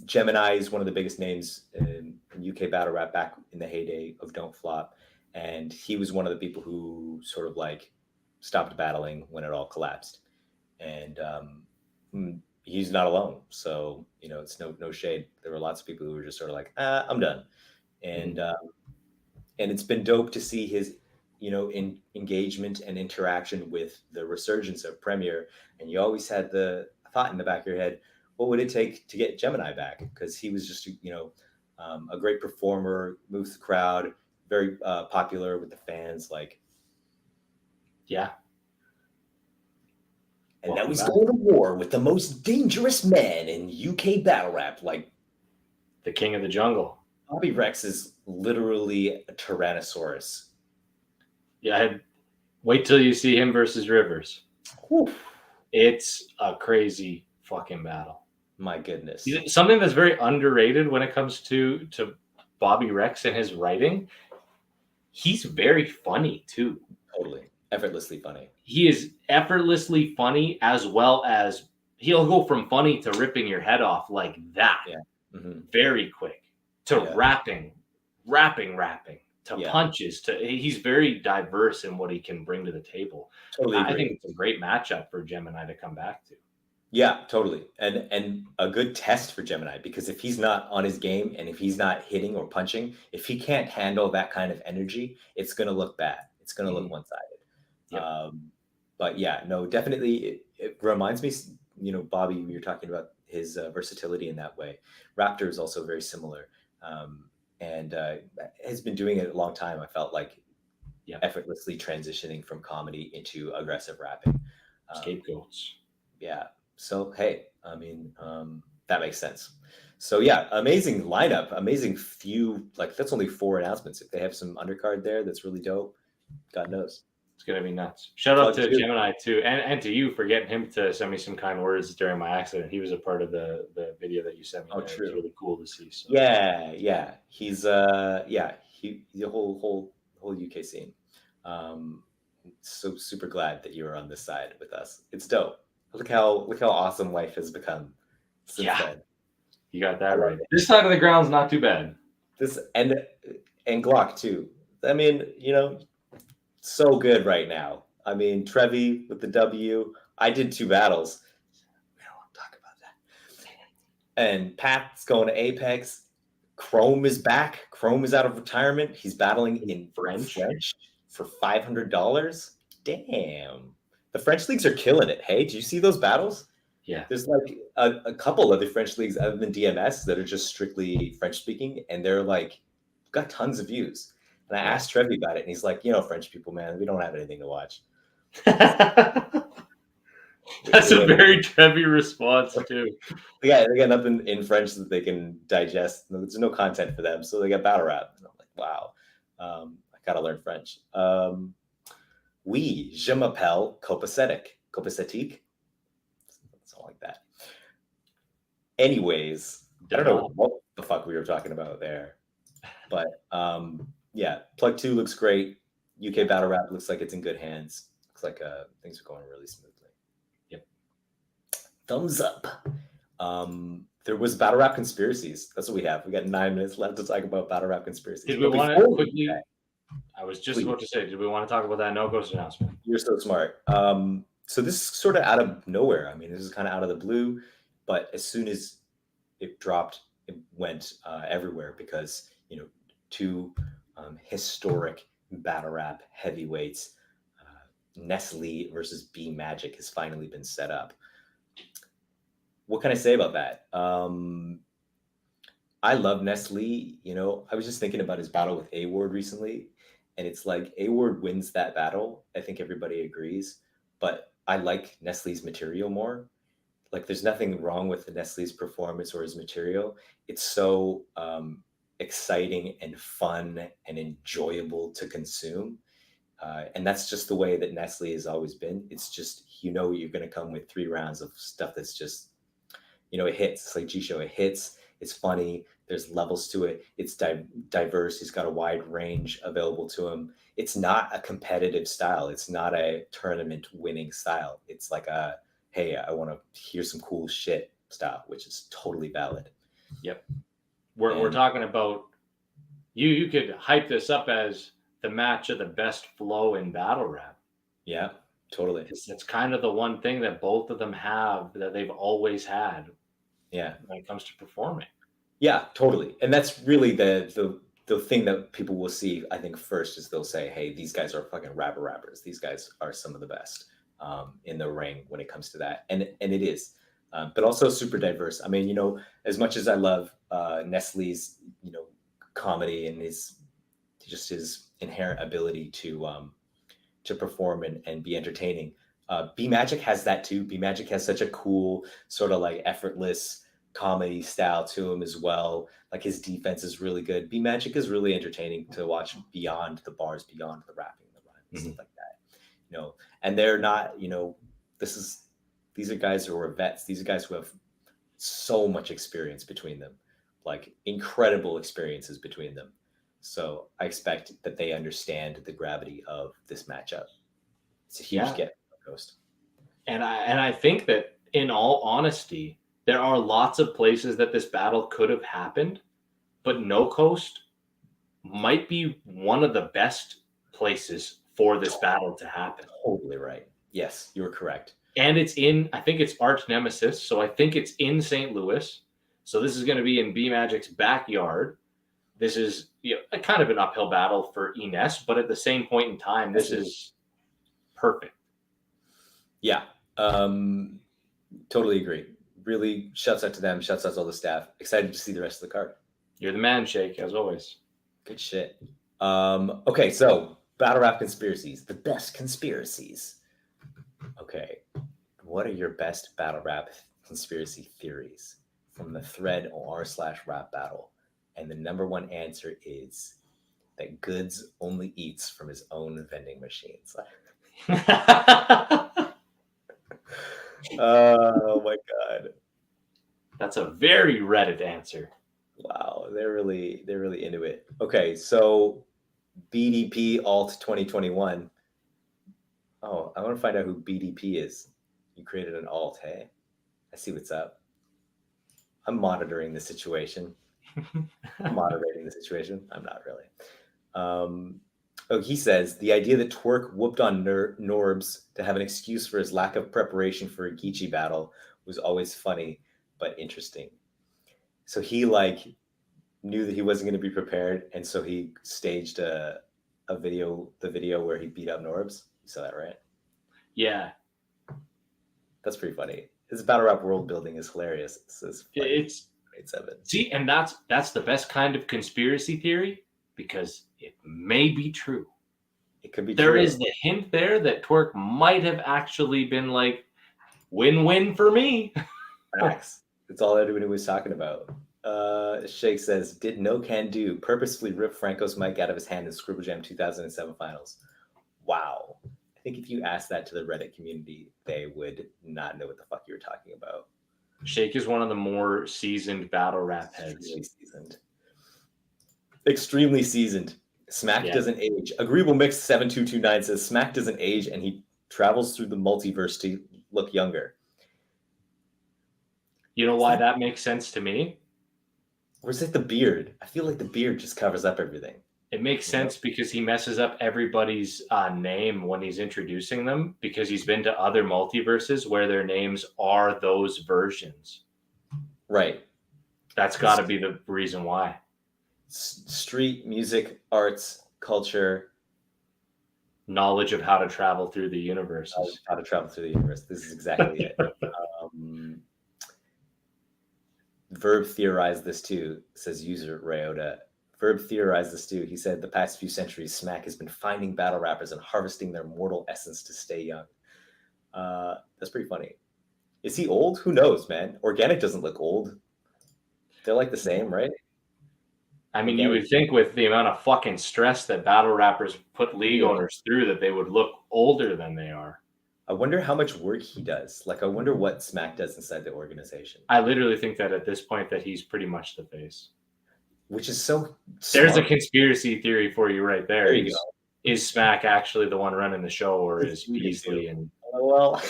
Gemini is one of the biggest names in UK battle rap back in the heyday of Don't Flop. And he was one of the people who sort of like stopped battling when it all collapsed. And he's not alone. So, it's no shade. There were lots of people who were just sort of like, I'm done. And and it's been dope to see his, engagement and interaction with the resurgence of Premier. And you always had the thought in the back of your head, what would it take to get Gemini back? Because he was just, a great performer, moves the crowd, very popular with the fans. Like, yeah. And now he's going to war with the most dangerous man in UK battle rap, like the king of the jungle. Bobby Rex is literally a Tyrannosaurus. Yeah, wait till you see him versus Rivers. Whew. It's a crazy fucking battle. My goodness. Something that's very underrated when it comes to Bobby Rex and his writing. He's very funny too. Totally. Effortlessly funny. He is effortlessly funny, as well as he'll go from funny to ripping your head off like that. Yeah. Mm-hmm. Very quick. To rapping, to punches. He's very diverse in what he can bring to the table. Totally agree. I think it's a great matchup for Gemini to come back to. Yeah, totally. And a good test for Gemini, because if he's not on his game and if he's not hitting or punching, if he can't handle that kind of energy, it's going to look bad. It's going to look one-sided. Yep. But yeah, no, definitely it reminds me, Bobby, you're talking about his versatility in that way. Raptor is also very similar. And has been doing it a long time. I felt like effortlessly transitioning from comedy into aggressive rapping. Scapegoats. Yeah. So, hey, I mean, that makes sense. So yeah, amazing lineup, amazing few, like that's only 4 announcements. If they have some undercard there, that's really dope. God knows. It's going to be nuts. Shout out to Gemini too. And to you for getting him to send me some kind words during my accident. He was a part of the video that you sent me. Oh, true. It was really cool to see. So. Yeah. He's the whole UK scene. So super glad that you were on this side with us. It's dope. Look how awesome life has become since then. You got that right. This side of the ground's not too bad. This and Glock too. I mean, so good right now. I mean, Trevi with the W. I did 2 battles. We don't want to talk about that. And Pat's going to Apex. Chrome is back. Chrome is out of retirement. He's battling in French for $500. Damn. The French leagues are killing it. Hey, did you see those battles? Yeah. There's like a couple other French leagues other than DMS that are just strictly French speaking, and they're like got tons of views. And I asked Trevi about it, and he's like, French people, man, we don't have anything to watch. That's a very Trevi response, too. They got nothing in French that they can digest. There's no content for them, so they got battle rap. And I'm like, wow, I gotta learn French. Oui, je m'appelle Copasetic. Something like that. Anyways, I don't know what the fuck we were talking about there. But yeah, Plug 2 looks great. UK battle rap looks like it's in good hands. Looks like things are going really smoothly. Yep. Thumbs up. There was battle rap conspiracies. That's what we have. We got 9 minutes left to talk about battle rap conspiracies. Did we But want before to we quickly? do that, I was just please. about to say, did we want to talk about that no ghost announcement? You're so smart. So this is sort of out of nowhere. I mean, this is kind of out of the blue, but as soon as it dropped, it went everywhere because, you know, 2 historic battle rap heavyweights, Nestle versus B Magic, has finally been set up. What can I say about that? I love Nestle. You know, I was just thinking about his battle with A-Ward recently, and it's like A-Ward wins that battle. I think everybody agrees, but I like Nestle's material more. Like, there's nothing wrong with Nestle's performance or his material. It's so exciting and fun and enjoyable to consume. And that's just the way that Nestle has always been. It's just, you know, you're going to come with 3 rounds of stuff that's just, you know, it hits. It's like G-Show. It hits. It's funny. There's levels to it. It's diverse. He's got a wide range available to him. It's not a competitive style. It's not a tournament winning style. It's like a, hey, I want to hear some cool shit style, which is totally valid. Yep. We're talking about, you could hype this up as the match of the best flow in battle rap. Yeah, totally. It's kind of the one thing that both of them have that they've always had. Yeah. When it comes to performing. Yeah, totally. And that's really the thing that people will see, I think, first is they'll say, hey, these guys are fucking rappers. These guys are some of the best in the ring when it comes to that. And it is. But also super diverse. I mean, you know, as much as I love Nestle's, you know, comedy and his inherent ability to perform and be entertaining, B Magic has that too. B Magic has such a cool sort of like effortless comedy style to him as well. Like, his defense is really good. B Magic is really entertaining to watch beyond the bars, beyond the rapping, the rhymes, stuff like that. You know, and they're not, you know, these are guys who are vets. These are guys who have so much experience between them, like incredible experiences between them. So I expect that they understand the gravity of this matchup. It's a huge get for Ghost. And I think that, in all honesty, there are lots of places that this battle could have happened, but No Coast might be one of the best places for this battle to happen. Totally right. Yes, you're correct. And I think it's arch nemesis, so I think it's in St. Louis. So this is going to be in B Magic's backyard. This is, you know, a kind of an uphill battle for Ines, but at the same point in time, this is perfect. Yeah, totally agree. Really, shouts out to them. Shouts out to all the staff. Excited to see the rest of the card. You're the man, Shake, as always. Good shit. Okay, so battle rap conspiracies. The best conspiracies. Okay, what are your best battle rap conspiracy theories from the thread r/rap battle? And the number one answer is that Goods only eats from his own vending machines. Oh my god, that's a very Reddit answer. Wow, they're really into it. Okay, so BDP Alt 2021. Oh, I want to find out who BDP is. You created an alt, hey? I see what's up. I'm monitoring the situation. I'm moderating the situation. I'm not really. He says, the idea that Twerk whooped on Norbs to have an excuse for his lack of preparation for a Geechee battle was always funny, but interesting. So he knew that he wasn't going to be prepared, and so he staged the video where he beat up Norbs. You saw that, right? Yeah. That's pretty funny. His battle rap world building is hilarious. It's 7. See, and that's the best kind of conspiracy theory, because it may be true. It could be there true. Is the hint there that Twerk might have actually been like, win-win for me. Facts. That's all everybody was talking about. Shake says, did No Can Do purposefully rip Franco's mic out of his hand in Scribble Jam 2007 finals? Wow. I think if you asked that to the Reddit community, they would not know what the fuck you were talking about. Shake is one of the more seasoned battle rap heads. Extremely seasoned. Smack Yeah. doesn't age. Agreeable Mix 7229 says Smack doesn't age and he travels through the multiverse to look younger. You know why that makes sense to me? Or is it the beard? I feel like the beard just covers up everything. It makes sense because he messes up everybody's name when he's introducing them, because he's been to other multiverses where their names are those versions. Right. That's got to be the reason why. Street, music, arts, culture. Knowledge of how to travel through the universes. How to travel through the universe. This is exactly it. Verb theorized this too, says user Rayota. Verb theorized this too. He said the past few centuries, Smack has been finding battle rappers and harvesting their mortal essence to stay young. That's pretty funny. Is he old? Who knows, man? Organic doesn't look old. They're like the same, right? I mean, you would think with the amount of fucking stress that battle rappers put league owners through that they would look older than they are. I wonder how much work he does. Like, I wonder what Smack does inside the organization. I literally think that at this point that he's pretty much the face. Which is so There's smart. a conspiracy theory for you right there. There you go. Is Smack actually the one running the show, or is Beasley? And well,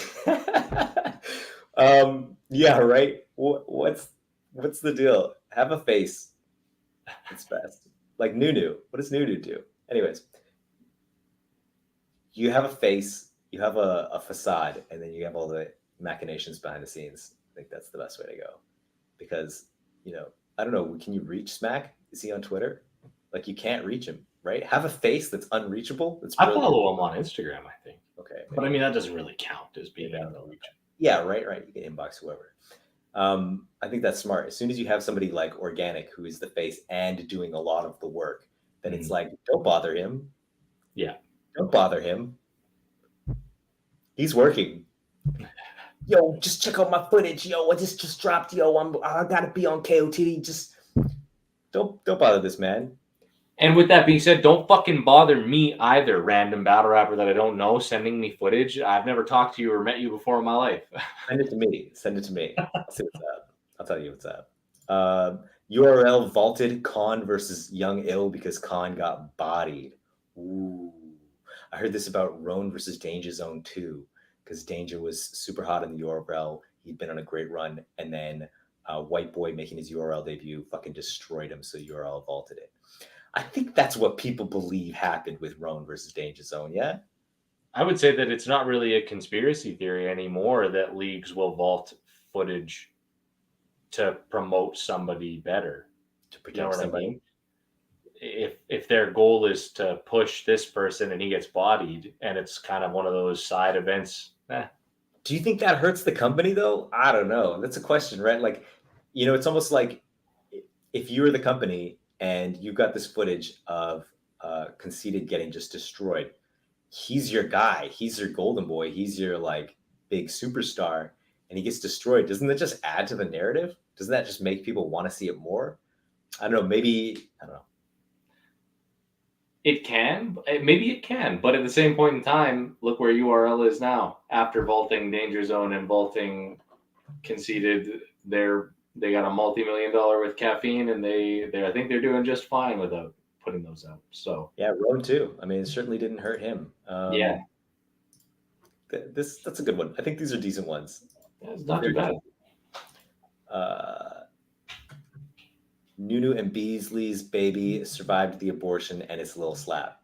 yeah, right. What's the deal? Have a face. It's best. Like Nunu. What does Nunu do? Anyways, you have a face, you have a facade, and then you have all the machinations behind the scenes. I think that's the best way to go. Because, I don't know, can you reach Smack? Is he on Twitter? Like, you can't reach him, right? Have a face that's unreachable. I follow him on Instagram, I think. Okay. But I mean, that doesn't really count as being unreachable. Yeah, right. You can inbox whoever. I think that's smart. As soon as you have somebody like Organic, who is the face and doing a lot of the work, then it's like, don't bother him. Yeah. Don't bother him. He's working. Yo, just check out my footage. Yo, I just dropped. Yo, I gotta be on KOTD. Just don't bother this man. And with that being said, don't fucking bother me either, random battle rapper that I don't know, sending me footage. I've never talked to you or met you before in my life. Send it to me. I'll see what's up. I'll tell you what's up. URL vaulted Khan versus Young Ill because Khan got bodied. Ooh. I heard this about Roan versus Danger Zone too, because Danger was super hot in the URL. He'd been on a great run, and then White Boy making his URL debut fucking destroyed him, so URL vaulted it. I think that's what people believe happened with Roan versus Danger Zone, yeah? I would say that it's not really a conspiracy theory anymore that leagues will vault footage to promote somebody better. To protect somebody. I mean? If their goal is to push this person and he gets bodied and it's kind of one of those side events. Do you think that hurts the company though? I don't know. That's a question, right? Like, it's almost like if you were the company and you got this footage of Conceited getting just destroyed, he's your guy. He's your golden boy. He's your like big superstar, and he gets destroyed. Doesn't that just add to the narrative? Doesn't that just make people want to see it more? I don't know. Maybe, I don't know. It can. Maybe it can. But at the same point in time, look where URL is now. After vaulting Danger Zone and vaulting Conceited, they got a multi-million-dollar with caffeine, and I think they're doing just fine without putting those out. So yeah, Roan too. I mean, it certainly didn't hurt him. Yeah, that's a good one. I think these are decent ones. Yeah, it's not too bad. Nunu and Beasley's baby survived the abortion and its little slap.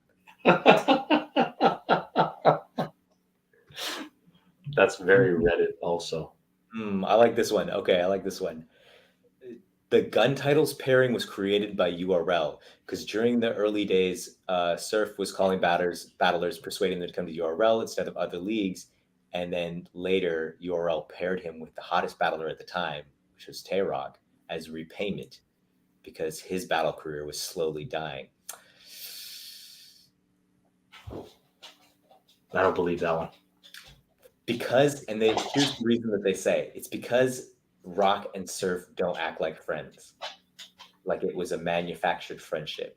That's very Reddit also. I like this one. Okay, I like this one. The gun titles pairing was created by URL because during the early days, Surf was calling battlers, persuading them to come to URL instead of other leagues. And then later, URL paired him with the hottest battler at the time, which was Tayrog, as repayment because his battle career was slowly dying. I don't believe that one. Here's the reason that they say it's because Rock and Surf don't act like friends. Like it was a manufactured friendship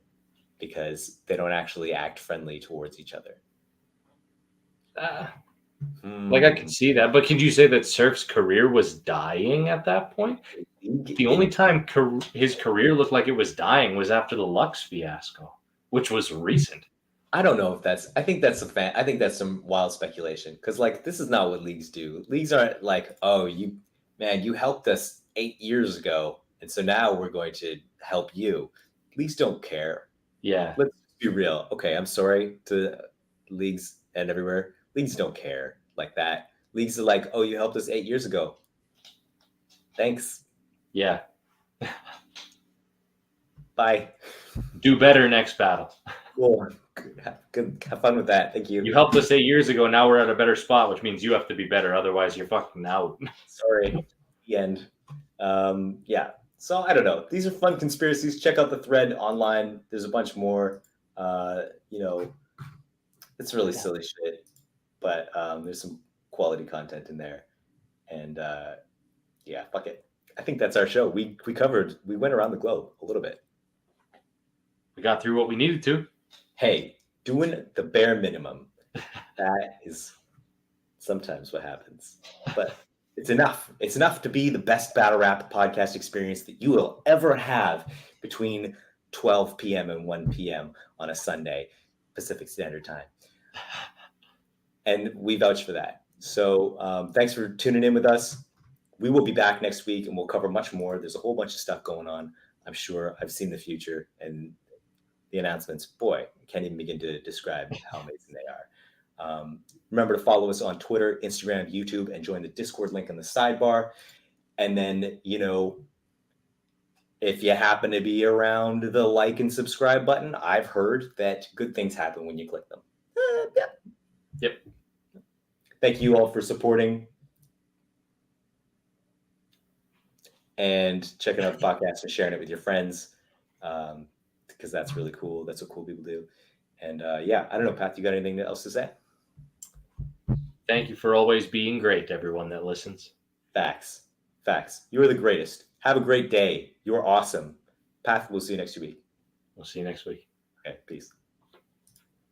because they don't actually act friendly towards each other. Like I can see that, but can you say that Surf's career was dying at that point? The only time his career looked like it was dying was after the Lux fiasco. which was recent. I don't know if that's. I think that's I think that's some wild speculation because like this is not what leagues do. Leagues aren't like, oh, you helped us 8 years ago, and so now we're going to help you. Leagues don't care. Yeah. Let's be real. Okay, I'm sorry to leagues and everywhere. Leagues don't care like that. Leagues are like, oh, you helped us 8 years ago. Thanks. Yeah. Bye. Do better next battle. Cool. Have fun with that. Thank you. You helped us 8 years ago. Now we're at a better spot, which means you have to be better. Otherwise, you're fucking out. Sorry. The end. Yeah. So I don't know. These are fun conspiracies. Check out the thread online. There's a bunch more. It's really silly shit, but there's some quality content in there. And yeah, fuck it. I think that's our show. We went around the globe a little bit. We got through what we needed to. Hey, doing the bare minimum. That is sometimes what happens. But it's enough. It's enough to be the best battle rap podcast experience that you will ever have between 12 p.m. and 1 p.m. on a Sunday, Pacific Standard Time. And we vouch for that. So thanks for tuning in with us. We will be back next week and we'll cover much more. There's a whole bunch of stuff going on. I'm sure. I've seen the future and the announcements. Boy, I can't even begin to describe how amazing they are. Remember to follow us on Twitter, Instagram, YouTube, and join the Discord link in the sidebar. And then, if you happen to be around the like and subscribe button, I've heard that good things happen when you click them. Yep. Thank you all for supporting and checking out the podcast and sharing it with your friends, because that's really cool. That's what cool people do. And yeah, I don't know, Pat, you got anything else to say? Thank you for always being great, everyone that listens. Facts. You are the greatest. Have a great day. You are awesome. Pat, we'll see you next week. We'll see you next week. Okay, peace.